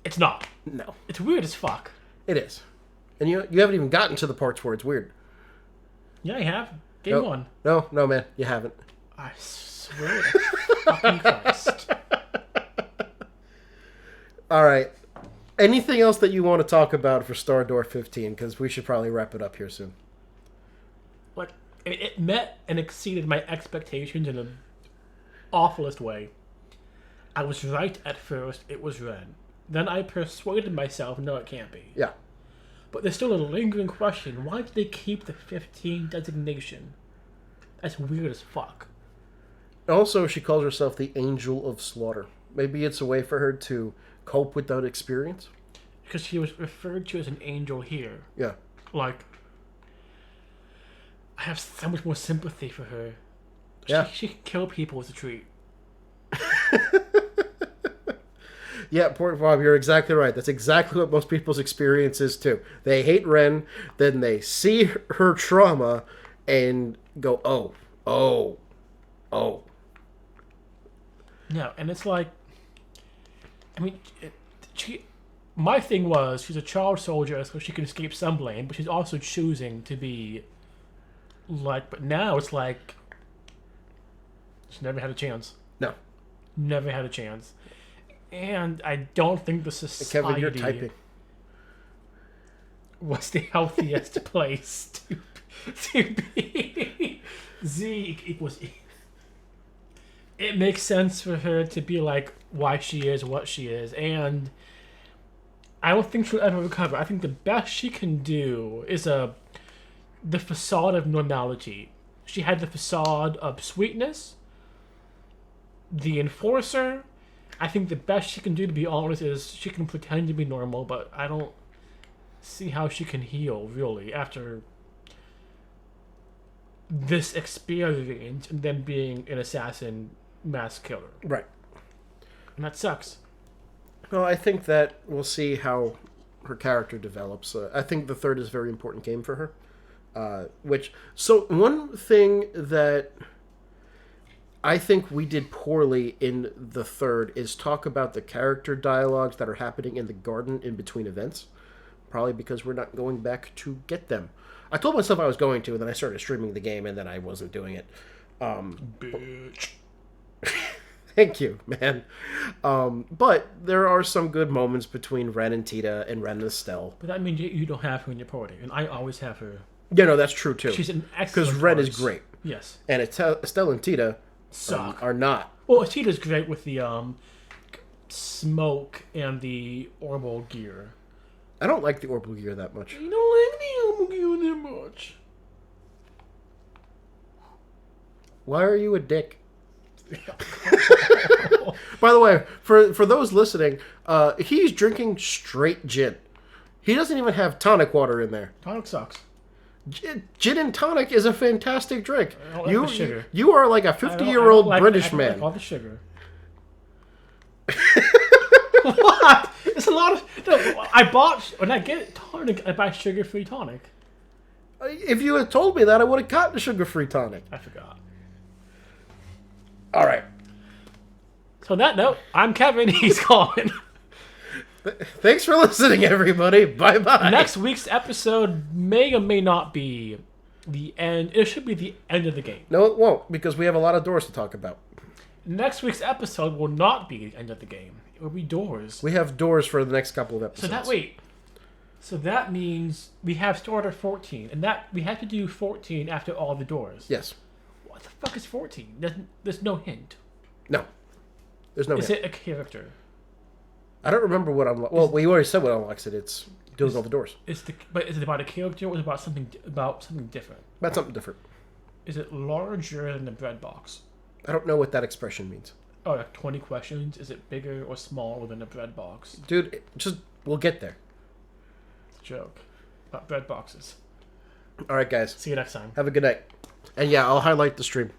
it's not. No. It's weird as fuck. It is. And you haven't even gotten to the parts where it's weird. Yeah, I have. Game one. No, man, you haven't. I swear to fucking Christ. All right. Anything else that you want to talk about for Star Door 15? Because we should probably wrap it up here soon. Like, it met and exceeded my expectations in the awfulest way. I was right at first. It was Ren. Then I persuaded myself, no, it can't be. Yeah. But there's still a lingering question. Why did they keep the 15 designation? That's weird as fuck. Also, she calls herself the Angel of Slaughter. Maybe it's a way for her to cope with that experience. Because she was referred to as an angel here. Yeah. Like, I have so much more sympathy for her. Yeah. She can kill people as a treat. Yeah, poor Bob, you're exactly right. That's exactly what most people's experience is too. They hate Ren, then they see her trauma and go, oh, oh, oh. No, and it's like, I mean, my thing was she's a child soldier, so she can escape some blame, but she's also choosing to be like. But now it's like she never had a chance. No. Never had a chance, and I don't think the society Kevin, you're typing. was the healthiest place to be. Z equals E. It makes sense for her to be like why she is what she is, and I don't think she'll ever recover. I think the best she can do is the facade of normality. She had the facade of sweetness, the enforcer. I think the best she can do, to be honest, is she can pretend to be normal, but I don't see how she can heal, really, after this experience and then being an assassin mass killer. Right. And that sucks. Well, I think that we'll see how her character develops. I think the third is a very important game for her. So one thing that I think we did poorly in the third is talk about the character dialogues that are happening in the garden in between events. Probably because we're not going back to get them. I told myself I was going to, and then I started streaming the game, and then I wasn't doing it. Bitch. Thank you, man. But there are some good moments between Ren and Tita and Ren and Estelle. But that means you don't have her in your party, and I always have her. Yeah, no, that's true, too. She's an excellent because Ren is choice. great. Yes. And Estelle and Tita Suck. are not. Well, Tita's great with the smoke and the orbital gear. I don't like the orbital gear that much. You don't like the orbital gear that much. Why are you a dick? By the way, for those listening, he's drinking straight gin. He doesn't even have tonic water in there. Tonic sucks. Gin and tonic is a fantastic drink. I don't like the sugar. You are like a 50-year-old British I man. like all the sugar. What? It's a lot of. No, when I get tonic, I buy sugar-free tonic. If you had told me that, I would have gotten a sugar-free tonic. I forgot. All right. So on that note, I'm Kevin. He's Colin. Thanks for listening, everybody. Bye-bye. Next week's episode may or may not be the end. It should be the end of the game. No, it won't, because we have a lot of doors to talk about. Next week's episode will not be the end of the game. It will be doors. We have doors for the next couple of episodes. So that means we have starter 14, and that we have to do 14 after all the doors. Yes. What the fuck is 14? There's no hint. No. There's no Is hint. it a character? I don't remember what unlocks. Well, we already said what unlocks it. It's doing all the doors. But is it about a character or is it about something different? About something different. Is it larger than the bread box? I don't know what that expression means. Oh, like 20 questions. Is it bigger or smaller than a bread box? Dude, we'll get there. It's a joke about bread boxes. All right, guys. See you next time. Have a good night. And yeah, I'll highlight the stream.